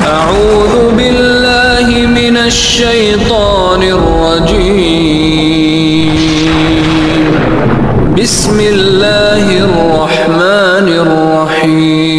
أعوذ بالله من الشيطان الرجيم بسم الله الرحمن الرحيم.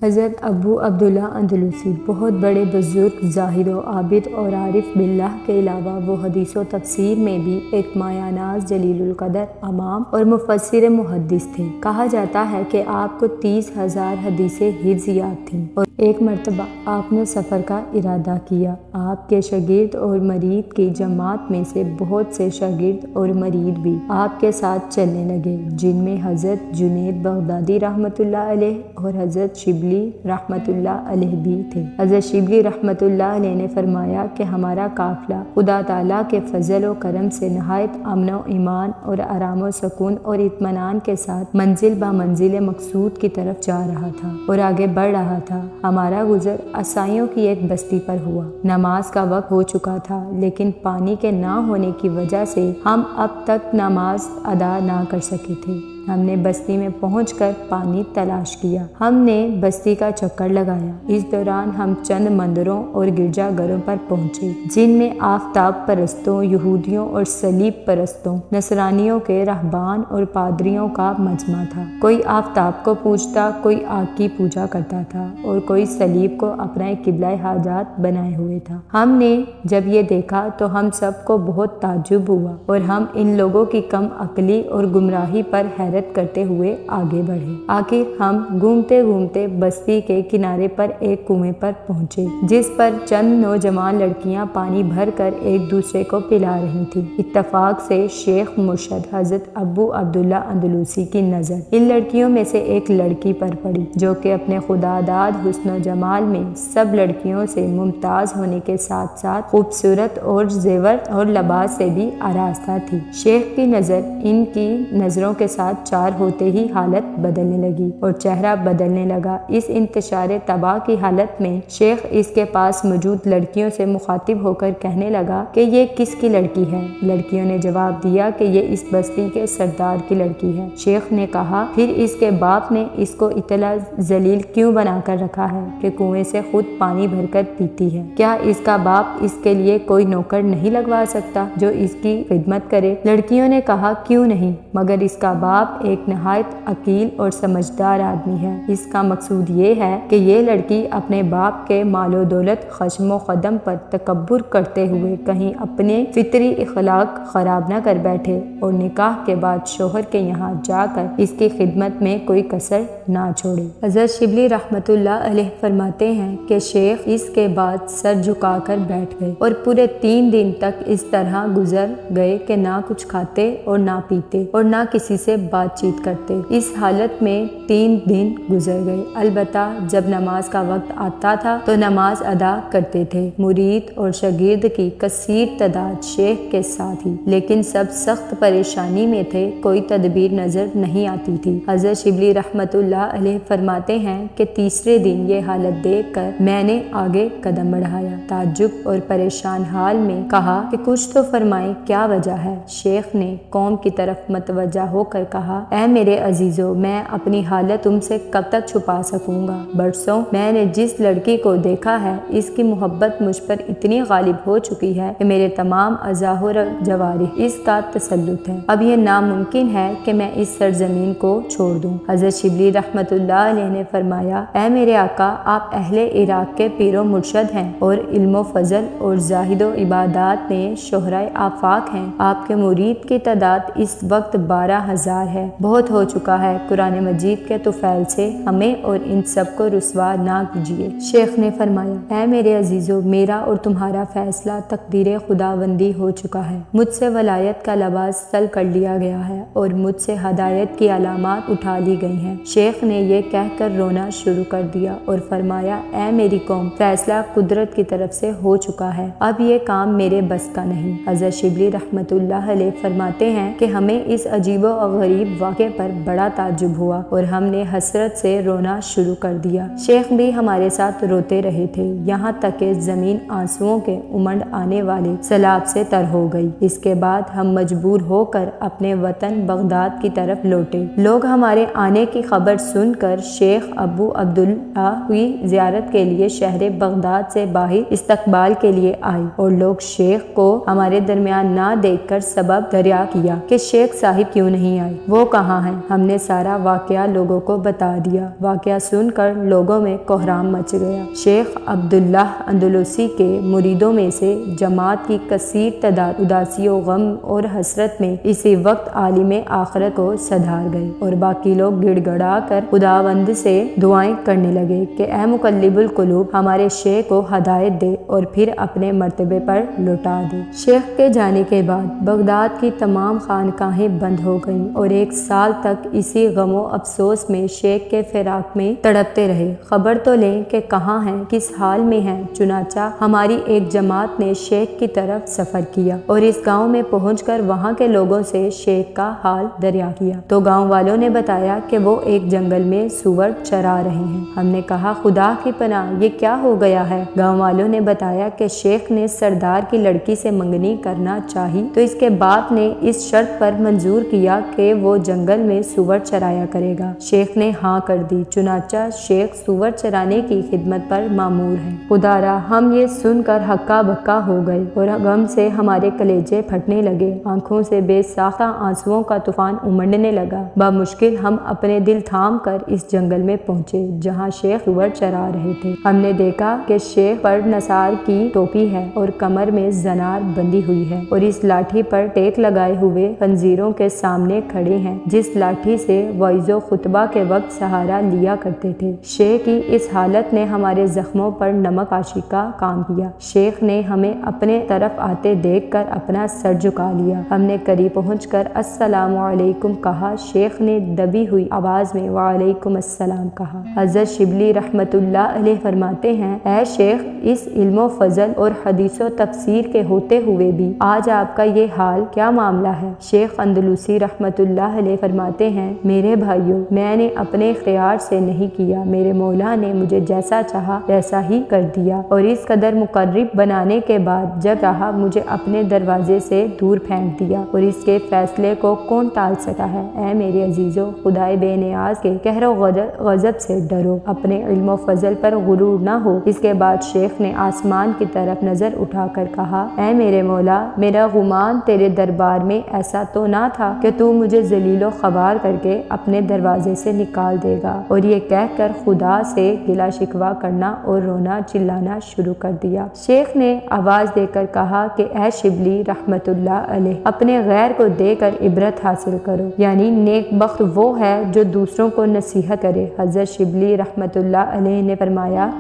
حضرت ابو عبداللہ اندلسی بہت بڑے بزرگ زاہد و عابد اور عارف باللہ کے علاوہ وہ حدیث و تفسیر میں بھی ایک مایہ ناز جلیل القدر امام اور مفسر محدث تھے۔ کہا جاتا ہے کہ آپ کو 30,000 حدیثیں حفظ یاد تھیں، اور ایک مرتبہ آپ نے سفر کا ارادہ کیا۔ آپ کے شاگرد اور مرید کی جماعت میں سے بہت سے شاگرد اور مرید بھی آپ کے ساتھ چلنے لگے، جن میں حضرت جنید بغدادی رحمۃ اللہ علیہ اور حضرت شبلی رحمۃ اللہ علیہ بھی تھے۔ حضرت شبلی رحمۃ اللہ علیہ نے فرمایا کہ ہمارا قافلہ خدا تعالیٰ کے فضل و کرم سے نہایت امن و ایمان اور آرام و سکون اور اطمینان کے ساتھ منزل با منزل مقصود کی طرف جا رہا تھا اور آگے بڑھ رہا تھا۔ ہمارا گزر عیسائیوں کی ایک بستی پر ہوا۔ نماز کا وقت ہو چکا تھا، لیکن پانی کے نہ ہونے کی وجہ سے ہم اب تک نماز ادا نہ کر سکے تھے۔ ہم نے بستی میں پہنچ کر پانی تلاش کیا۔ ہم نے بستی کا چکر لگایا۔ اس دوران ہم چند مندروں اور گرجا گھروں پر پہنچے، جن میں آفتاب پرستوں، یہودیوں اور صلیب پرستوں، نصرانیوں کے رہبان اور پادریوں کا مجمع تھا۔ کوئی آفتاب کو پوجتا، کوئی آگ کی پوجا کرتا تھا، اور کوئی صلیب کو اپنا قبلہ حاجات بنائے ہوئے تھا۔ ہم نے جب یہ دیکھا تو ہم سب کو بہت تعجب ہوا، اور ہم ان لوگوں کی کم عقلی اور گمراہی پر حیرت کرتے ہوئے آگے بڑھے۔ آخر ہم گھومتے گھومتے بستی کے کنارے پر ایک کنویں پر پہنچے، جس پر چند نوجوان لڑکیاں پانی بھر کر ایک دوسرے کو پلا رہی تھیں۔ اتفاق سے شیخ مرشد حضرت ابو عبداللہ اندلسی کی نظر ان لڑکیوں میں سے ایک لڑکی پر پڑی، جو کہ اپنے خدا داد حسن و جمال میں سب لڑکیوں سے ممتاز ہونے کے ساتھ ساتھ خوبصورت اور زیور اور لباس سے بھی آراستہ تھی۔ شیخ کی نظر ان کی نظروں کے ساتھ چار ہوتے ہی حالت بدلنے لگی اور چہرہ بدلنے لگا۔ اس انتشار تباہ کی حالت میں شیخ اس کے پاس موجود لڑکیوں سے مخاطب ہو کر کہنے لگا کہ یہ کس کی لڑکی ہے؟ لڑکیوں نے جواب دیا کہ یہ اس بستی کے سردار کی لڑکی ہے۔ شیخ نے کہا، پھر اس کے باپ نے اس کو اتنا ذلیل کیوں بنا کر رکھا ہے کہ کنویں سے خود پانی بھر کر پیتی ہے؟ کیا اس کا باپ اس کے لیے کوئی نوکر نہیں لگوا سکتا جو اس کی خدمت کرے؟ لڑکیوں نے کہا، کیوں نہیں، مگر اس کا باپ ایک نہایت عقیل اور سمجھدار آدمی ہے۔ اس کا مقصود یہ ہے کہ یہ لڑکی اپنے باپ کے مال و دولت خشم و قدم پر تکبر کرتے ہوئے کہیں اپنے فطری اخلاق خراب نہ کر بیٹھے، اور نکاح کے بعد شوہر کے یہاں جا کر اس کی خدمت میں کوئی کسر نہ چھوڑے۔ حضرت شبلی رحمۃ اللہ علیہ فرماتے ہیں کہ شیخ اس کے بعد سر جھکا کر بیٹھ گئے، اور پورے 3 دن تک اس طرح گزر گئے کہ نہ کچھ کھاتے اور نہ پیتے اور نہ کسی سے بات چیت کرتے۔ اس حالت میں 3 دن گزر گئے۔ البتہ جب نماز کا وقت آتا تھا تو نماز ادا کرتے تھے۔ مرید اور شاگرد کی کثیر تعداد شیخ کے ساتھ ہی، لیکن سب سخت پریشانی میں تھے، کوئی تدبیر نظر نہیں آتی تھی۔ حضرت شبلی رحمۃ اللہ علیہ فرماتے ہیں کہ تیسرے دن یہ حالت دیکھ کر میں نے آگے قدم بڑھایا، تعجب اور پریشان حال میں کہا کہ کچھ تو فرمائیں، کیا وجہ ہے؟ شیخ نے قوم کی طرف متوجہ ہو کر کہا، اے میرے عزیزو، میں اپنی حالت تم سے کب تک چھپا سکوں گا؟ برسوں میں نے جس لڑکی کو دیکھا ہے، اس کی محبت مجھ پر اتنی غالب ہو چکی ہے کہ میرے تمام اعضاء و جوارح اس کا تسلط ہے۔ اب یہ ناممکن ہے کہ میں اس سرزمین کو چھوڑ دوں۔ حضرت شبلی رحمۃ اللہ علیہ نے فرمایا، اے میرے آقا، آپ اہل عراق کے پیر و مرشد ہیں اور علم و فضل اور زاہد و عبادات میں شہرائے آفاق ہیں۔ آپ کے مرید کی تعداد اس وقت 12,000 ہے۔ بہت ہو چکا ہے، قرآن مجید کے طفیل سے ہمیں اور ان سب کو رسوا نہ کیجیے۔ شیخ نے فرمایا، اے میرے عزیزو، میرا اور تمہارا فیصلہ تقدیر خداوندی ہو چکا ہے۔ مجھ سے ولایت کا لباس سل کر لیا گیا ہے اور مجھ سے ہدایت کی علامات اٹھا لی گئی ہیں۔ شیخ نے یہ کہہ کر رونا شروع کر دیا اور فرمایا، اے میری قوم، فیصلہ قدرت کی طرف سے ہو چکا ہے، اب یہ کام میرے بس کا نہیں۔ حضرت شبلی رحمۃ اللہ علیہ فرماتے ہیں کہ ہمیں اس عجیب و غریب غریب واقعے پر بڑا تعجب ہوا اور ہم نے حسرت سے رونا شروع کر دیا۔ شیخ بھی ہمارے ساتھ روتے رہے تھے، یہاں تک کہ زمین آنسوؤں کے امنڈ آنے والے سیلاب سے تر ہو گئی۔ اس کے بعد ہم مجبور ہو کر اپنے وطن بغداد کی طرف لوٹے۔ لوگ ہمارے آنے کی خبر سن کر شیخ ابو عبداللہ کی زیارت کے لیے شہر بغداد سے باہر استقبال کے لیے آئے اور لوگ شیخ کو ہمارے درمیان نہ دیکھ کر سبب دریا کیا کہ شیخ صاحب کیوں نہیں آئے، وہ کہاں ہیں۔ ہم نے سارا واقعہ لوگوں کو بتا دیا۔ واقعہ سن کر لوگوں میں کوہرام مچ گیا۔ شیخ عبداللہ اندلسی کے مریدوں میں سے جماعت کی کثیر تعداد اداسی و غم اور حسرت میں اسی وقت عالم آخرت کو سدھار گئے اور باقی لوگ گڑ گڑا کر خداوند سے دعائیں کرنے لگے کہ اے مقلب القلوب ہمارے شیخ کو ہدایت دے اور پھر اپنے مرتبے پر لوٹا دے۔ شیخ کے جانے کے بعد بغداد کی تمام خانقاہیں بند ہو گئیں اور 1 سال تک اسی غم و افسوس میں شیخ کے فراق میں تڑپتے رہے۔ خبر تو لیں کہ کہاں ہیں، کس حال میں ہیں۔ چنانچہ ہماری ایک جماعت نے شیخ کی طرف سفر کیا اور اس گاؤں میں پہنچ کر وہاں کے لوگوں سے شیخ کا حال دریا کیا تو گاؤں والوں نے بتایا کہ وہ ایک جنگل میں سور چرا رہے ہیں۔ ہم نے کہا خدا کی پناہ یہ کیا ہو گیا ہے؟ گاؤں والوں نے بتایا کہ شیخ نے سردار کی لڑکی سے منگنی کرنا چاہی تو اس کے باپ نے اس شرط پر منظور کیا کہ وہ جنگل میں سور چرایا کرے گا۔ شیخ نے ہاں کر دی، چنانچہ شیخ سور چرانے کی خدمت پر مامور ہے۔ خدا را ہم یہ سن کر ہکا بکا ہو گئے اور غم سے ہمارے کلیجے پھٹنے لگے، آنکھوں سے بے ساختہ آنسوؤں کا طوفان امنڈنے لگا۔ بمشکل ہم اپنے دل تھام کر اس جنگل میں پہنچے جہاں شیخ سور چرا رہے تھے۔ ہم نے دیکھا کہ شیخ پر نثار کی ٹوپی ہے اور کمر میں زنار بندھی ہوئی ہے اور اس لاٹھی پر ٹیک لگائے ہوئے خنزیروں کے سامنے کھڑے ہیں جس لاٹھی سے وعظ و خطبہ کے وقت سہارا لیا کرتے تھے۔ شیخ کی اس حالت نے ہمارے زخموں پر نمک آشی کا کام کیا۔ شیخ نے ہمیں اپنے طرف آتے دیکھ کر اپنا سر جھکا لیا۔ ہم نے قریب پہنچ کر السلام علیکم کہا۔ شیخ نے دبی ہوئی آواز میں وعلیکم السلام کہا۔ حضرت شبلی رحمت اللہ علیہ فرماتے ہیں اے شیخ، اس علم و فضل اور حدیث و تفسیر کے ہوتے ہوئے بھی آج آپ کا یہ حال کیا معاملہ ہے؟ شیخ اندلسی رحمت اللہ علیہ فرماتے ہیں میرے بھائیوں، میں نے اپنے اختیار سے نہیں کیا، میرے مولا نے مجھے جیسا چاہا ویسا ہی کر دیا اور اس قدر مقرب بنانے کے بعد جب چاہا مجھے اپنے دروازے سے دور پھینک دیا اور اس کے فیصلے کو کون ٹال سکتا ہے؟ اے میرے عزیزو، خدائے بے نیاز کے قہر و غضب سے ڈرو، اپنے علم و فضل پر غرور نہ ہو۔ اس کے بعد شیخ نے آسمان کی طرف نظر اٹھا کر کہا اے میرے مولا، میرا گمان تیرے دربار میں ایسا تو نہ تھا کہ تو مجھے ذلیل و خوار کر کے اپنے دروازے سے نکال دے گا؟ اور یہ کہہ کر خدا سے گلا شکوہ کرنا اور رونا چلانا شروع کر دیا۔ شیخ نے آواز دے کر کہا کہ اے شبلی رحمت اللہ علیہ، اپنے غیر کو دے کر عبرت حاصل کرو، یعنی نیک بخت وہ ہے جو دوسروں کو نصیحت کرے۔ حضرت شبلی رحمت اللہ علیہ نے فرمایا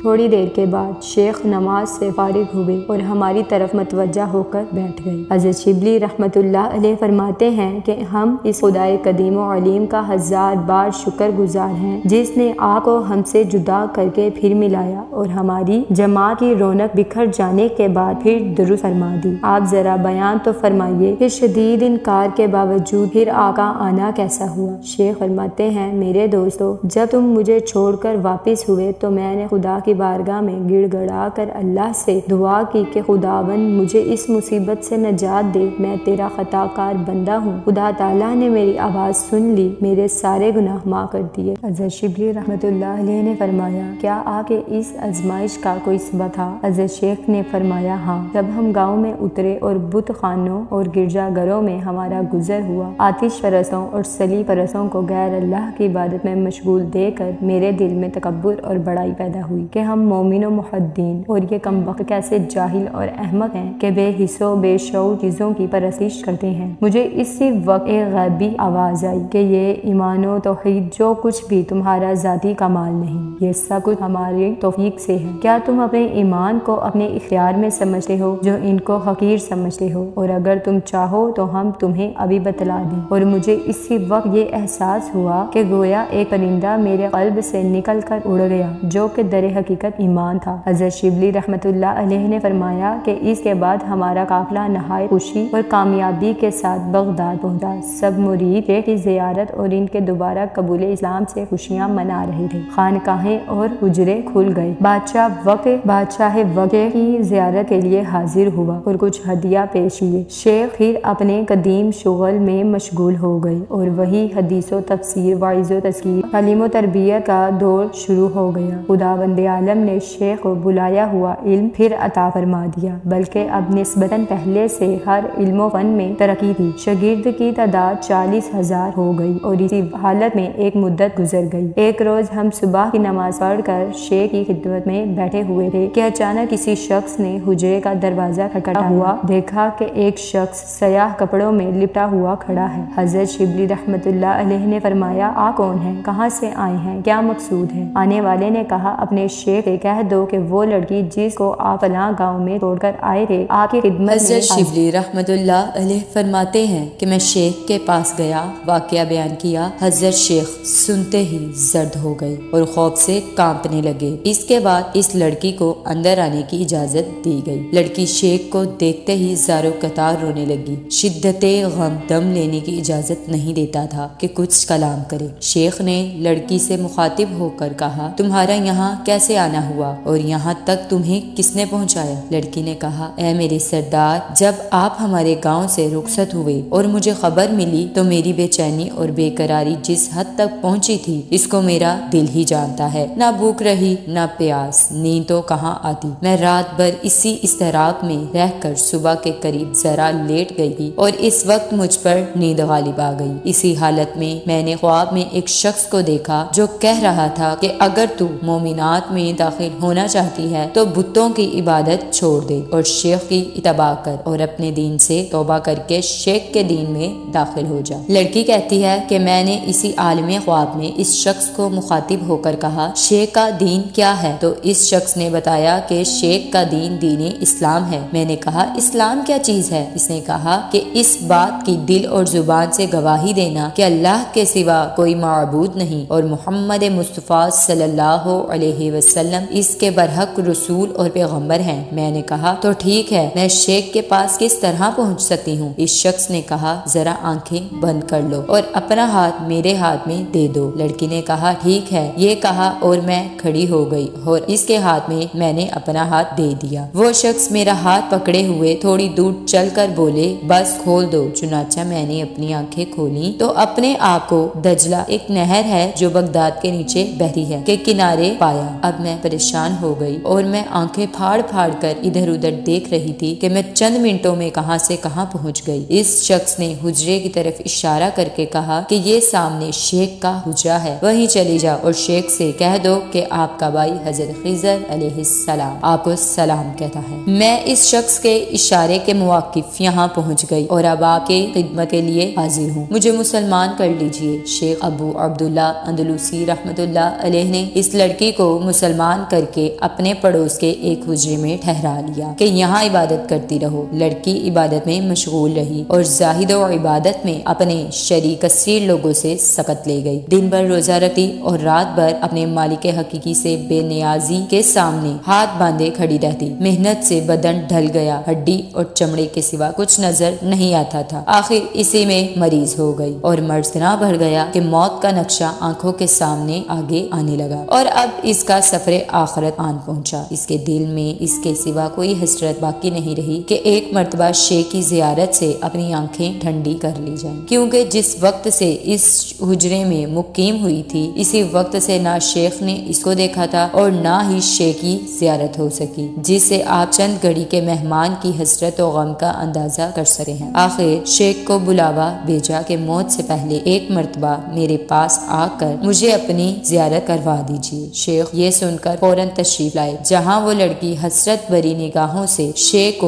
تھوڑی دیر کے بعد شیخ نماز سے فارغ ہوئے اور ہماری طرف متوجہ ہو کر بیٹھ گئے۔ حضرت شبلی رحمت اللہ علیہ فرماتے ہیں کہ ہم اس خدائے قدیم و علیم کا 1000 بار شکر گزار ہیں جس نے آپ کو ہم سے جدا کر کے پھر ملایا اور ہماری جماعت کی رونق بکھر جانے کے بعد پھر درست فرما دی۔ آپ ذرا بیان تو فرمائیے کہ شدید انکار کے باوجود پھر آقا آنا کیسا ہوا؟ شیخ فرماتے ہیں میرے دوستو، جب تم مجھے چھوڑ کر واپس ہوئے تو میں نے خدا کی بارگاہ میں گڑ گڑا کر اللہ سے دعا کی کہ خداوند مجھے اس مصیبت سے نجات دے، میں تیرا خطا کار بندہ ہوں۔ خدا تعالیٰ نے میری آواز سن لی، میرے سارے گناہ معاف کر دیے۔ حضرت شبلی رحمت اللہ علیہ نے فرمایا کیا آپ کے اس آزمائش کا کوئی سبب تھا؟ حضرت شیخ نے فرمایا ہاں، جب ہم گاؤں میں اترے اور بت خانوں اور گرجا گھروں میں ہمارا گزر ہوا، آتش پرستوں اور صلیب پرستوں کو غیر اللہ کی عبادت میں مشغول دیکھ کر میرے دل میں تکبر اور بڑائی پیدا ہوئی کہ ہم مومن و محدین اور یہ کم وقت کیسے جاہل اور احمق ہیں کہ بے حس و بے شعور چیزوں کی پرستش کرتے ہیں۔ مجھے اسی وقت ایک غیبی آواز آئی کہ یہ ایمان و توحید جو کچھ بھی تمہارا ذاتی کمال نہیں، یہ سب کچھ ہماری توفیق سے ہے۔ کیا تم اپنے ایمان کو اپنے اختیار میں سمجھتے ہو جو ان کو حقیر سمجھتے ہو؟ اور اگر تم چاہو تو ہم تمہیں ابھی بتلا دیں۔ اور مجھے اسی وقت یہ احساس ہوا کہ گویا ایک پرندہ میرے قلب سے نکل کر اڑ گیا جو کہ در حقیقت حقیقت ایمان تھا۔ حضرت شبلی رحمۃ اللہ علیہ نے فرمایا کہ اس کے بعد ہمارا قافلہ نہایت خوشی اور کامیابی کے ساتھ بغداد پہنچا۔ سب مرید شیخ کی زیارت اور ان کے دوبارہ قبول اسلام سے خوشیاں منا رہے تھے۔ خانقاہیں اور حجرے کھل گئے۔ بادشاہ وقت کی زیارت کے لیے حاضر ہوا اور کچھ ہدیہ پیش کیے۔ شیخ پھر اپنے قدیم شغل میں مشغول ہو گئے اور وہی حدیث و تفسیر، واعظ و تذکیر، تعلیم و تربیت کا دور شروع ہو گیا۔ خداوند عالم نے شیخ کو بلایا ہوا علم پھر عطا فرما دیا، بلکہ اب نسبتاً پہلے سے ہر علم و فن میں ترقی تھی۔ شاگرد کی تعداد 40,000 ہو گئی اور اسی حالت میں ایک مدت گزر گئی۔ ایک روز ہم صبح کی نماز پڑھ کر شیخ کی خدمت میں بیٹھے ہوئے تھے کہ اچانک کسی شخص نے حجرے کا دروازہ کھٹکھٹاتا ہوا دیکھا کہ ایک شخص سیاہ کپڑوں میں لپٹا ہوا کھڑا ہے۔ حضرت شبلی رحمۃ اللہ علیہ نے فرمایا، آپ کون ہیں؟ کہاں سے آئے ہیں؟ کیا مقصود ہے؟ آنے والے نے کہا، اپنے شیخ سے کہہ دو کہ وہ لڑکی جس کو آپ فلاں گاؤں میں چھوڑ کر آئے تھے آپ کی خدمت میں۔ حضرت شبلی رحمۃ اللہ علیہ فرماتے ہیں کہ میں شیخ کے پاس گیا، واقعہ بیان کیا۔ حضرت شیخ سنتے ہی زرد ہو گئے اور خوف سے کانپنے لگے۔ اس کے بعد اس لڑکی کو اندر آنے کی اجازت دی گئی۔ لڑکی شیخ کو دیکھتے ہی زارو قطار رونے لگی۔ شدت غم دم لینے کی اجازت نہیں دیتا تھا کہ کچھ کلام کرے۔ شیخ نے لڑکی سے مخاطب ہو کر کہا، تمہارا یہاں کیسے آنا ہوا اور یہاں تک تمہیں کس نے پہنچایا؟ لڑکی نے کہا، اے میرے سردار، جب آپ ہمارے گاؤں سے رخصت ہوئے اور مجھے خبر ملی تو میری بے چینی اور بے قراری جس حد تک پہنچی تھی اس کو میرا دل ہی جانتا ہے۔ نہ بھوک رہی نہ پیاس، نیند تو کہاں آتی۔ میں رات بھر اسی اضطراب میں رہ کر صبح کے قریب ذرا لیٹ گئی تھی اور اس وقت مجھ پر نیند غالب آ گئی۔ اسی حالت میں نے خواب میں ایک شخص کو دیکھا جو کہہ رہا تھا کہ اگر تو مومنات میں داخل ہونا چاہتی ہے تو بتوں کی عبادت چھوڑ دے اور شیخ کی اتباع کر اور اپنے دین سے توبہ کر کے شیخ کے دین میں داخل ہو جا۔ لڑکی کہتی ہے کہ میں نے اسی عالم خواب میں اس شخص کو مخاطب ہو کر کہا، شیخ کا دین کیا ہے؟ تو اس شخص نے بتایا کہ شیخ کا دین دین اسلام ہے۔ میں نے کہا، اسلام کیا چیز ہے؟ اس نے کہا کہ اس بات کی دل اور زبان سے گواہی دینا کہ اللہ کے سوا کوئی معبود نہیں اور محمد مصطفیٰ صلی اللہ علیہ وسلم اس کے برحق رسول اور پیغمبر ہیں۔ میں نے کہا، تو ٹھیک ہے، میں شیخ کے پاس کس طرح پہنچ سکتی ہوں؟ اس شخص نے کہا، ذرا آنکھیں بند کر لو اور اپنا ہاتھ میرے ہاتھ میں دے دو۔ لڑکی نے کہا، ٹھیک ہے۔ یہ کہا اور میں کھڑی ہو گئی اور اس کے ہاتھ میں نے اپنا ہاتھ دے دیا۔ وہ شخص میرا ہاتھ پکڑے ہوئے تھوڑی دور چل کر بولے، بس کھول دو۔ چنانچہ میں نے اپنی آنکھیں کھولی تو اپنے آپ کو دجلہ، ایک نہر ہے جو بغداد کے نیچے بہتی ہے، کے کنارے پایا۔ اب میں پریشان ہو گئی اور میں آنکھیں پھاڑ پھاڑ کر ادھر ادھر دیکھ رہی تھی کہ میں چند منٹوں میں کہاں سے کہاں پہنچ گئی۔ اس شخص نے حجرے کی طرف اشارہ کر کے کہا کہ یہ سامنے شیخ کا حجرہ ہے، وہیں چلی جا اور شیخ سے کہہ دو کہ آپ کا بھائی حضرت خضر علیہ السلام آپ کو سلام کہتا ہے۔ میں اس شخص کے اشارے کے موقف یہاں پہنچ گئی اور اب آپ کے خدمت کے لیے حاضر ہوں، مجھے مسلمان کر لیجئے۔ شیخ ابو عبداللہ اندلوسی رحمۃ اللہ علیہ نے اس لڑکی کو مسلمان کر کے اپنے پڑوس کے ایک حجرے میں ٹھہرا لیا کہ یہاں عبادت کرتی رہو۔ لڑکی عبادت میں مشغول رہی اور زاہد و عبادت میں اپنے شریک کثیر لوگوں سے سکت لے گئی۔ دن بھر روزہ رکھتی اور رات بھر اپنے مالک حقیقی سے بے نیازی کے سامنے ہاتھ باندھے کھڑی رہتی۔ محنت سے بدن ڈھل گیا، ہڈی اور چمڑے کے سوا کچھ نظر نہیں آتا تھا۔ آخر اسی میں مریض ہو گئی اور مرض اتنا بڑھ گیا کہ موت کا نقشہ آنکھوں کے سامنے آگے آنے لگا اور اب اس کا سفر آخرت آن پہنچا۔ اس کے دل میں اس کے سوا کوئی حسرت باقی نہیں رہی کہ ایک مرتبہ شیخ کی زیارت سے اپنی آنکھیں ٹھنڈی کر لی جائیں، کیونکہ جس وقت سے اس حجرے میں مقیم ہوئی تھی اسی وقت سے نہ شیخ نے اس کو دیکھا تھا اور نہ ہی شیخ کی زیارت ہو سکی، جس سے آپ چند گھڑی کے مہمان کی حسرت و غم کا اندازہ کر سکتے ہیں۔ آخر شیخ کو بلاوا بھیجا کہ موت سے پہلے ایک مرتبہ میرے پاس آ کر مجھے اپنی زیارت کروا دیجیے۔ شیخ یہ سن کر فوراً تشریف لائے، جہاں وہ لڑکی حسرت بھری نگاہوں سے شیخ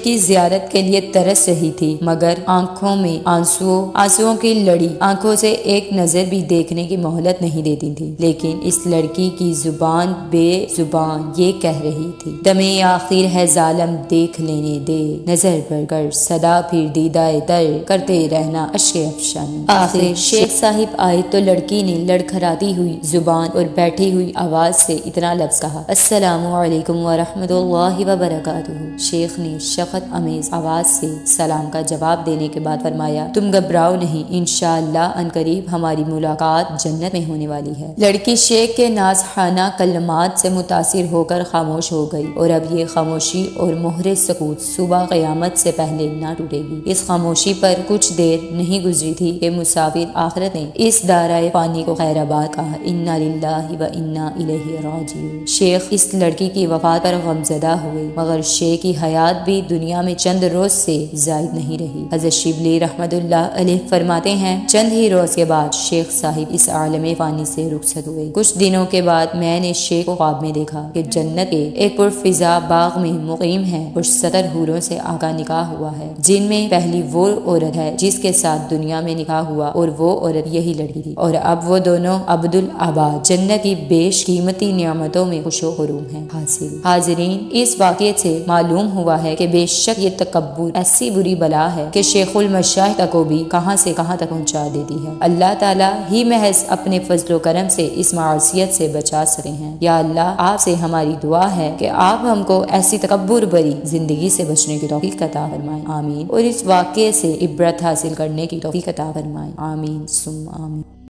کی زیارت کے لیے ترس رہی تھی، مگر آنکھوں میں آنسوؤں کی لڑی آنکھوں سے ایک نظر بھی دیکھنے کی مہلت نہیں دیتی تھی۔ لیکن اس لڑکی کی زبان بے زبان یہ کہہ رہی تھی، دمِ آخر ہے ظالم دیکھ لینے دے، نظر پر کر صدا پھر دیدائے در کرتے رہنا اشک افشانی۔ آخر شیخ صاحب آئے تو لڑکی نے لڑکھڑاتی ہوئی زبان اور بیٹھی ہوئی آواز سے سے اتنا لفظ کہا، السلام علیکم ورحمۃ اللہ وبرکاتہ۔ شیخ نے شفقت آمیز آواز سے سلام کا جواب دینے کے بعد فرمایا، تم گھبراؤ نہیں، انشاءاللہ عنقریب ہماری ملاقات جنت میں ہونے والی ہے۔ لڑکی شیخ کے نازحانہ کلمات سے متاثر ہو کر خاموش ہو گئی، اور اب یہ خاموشی اور مہر سکوت صبح قیامت سے پہلے نہ ٹوٹے گی۔ اس خاموشی پر کچھ دیر نہیں گزری تھی کہ مسافر آخرت نے اس دارائے فانی کو خیر آباد کہا، انا للہ و انا الیہ راجعون۔ شیخ اس لڑکی کی وفات پر غمزدہ ہوئے، مگر شیخ کی حیات بھی دنیا میں چند روز سے زائد نہیں رہی۔ حضرت شبلی رحمت اللہ علیہ فرماتے ہیں، چند ہی روز کے بعد شیخ صاحب اس عالم فانی سے رخصت ہوئے۔ کچھ دنوں کے بعد میں نے شیخ کو خواب میں دیکھا کہ جنت کے ایک پرفضا باغ میں مقیم ہے، اور 70 حوروں سے آقا نکاح ہوا ہے، جن میں پہلی وہ عورت ہے جس کے ساتھ دنیا میں نکاح ہوا، اور وہ عورت یہی لڑکی تھی، اور اب وہ دونوں عبدالآباد جنت کی بیش قیمتی نعمتوں میں خوش و خرم ہیں۔ حاضرین، اس واقعے سے معلوم ہوا ہے کہ بے شک یہ تکبر ایسی بری بلا ہے کہ شیخ المشائخ کو بھی کہاں سے کہاں تک پہنچا دیتی ہے۔ اللہ تعالیٰ ہی محض اپنے فضل و کرم سے اس معصیت سے بچا سکے ہیں۔ یا اللہ، آپ سے ہماری دعا ہے کہ آپ ہم کو ایسی تکبر بری زندگی سے بچنے کی توفیق عطا فرمائیں، آمین، اور اس واقعے سے عبرت حاصل کرنے کی توفیق عطا فرمائیں، آمین ثم آمین۔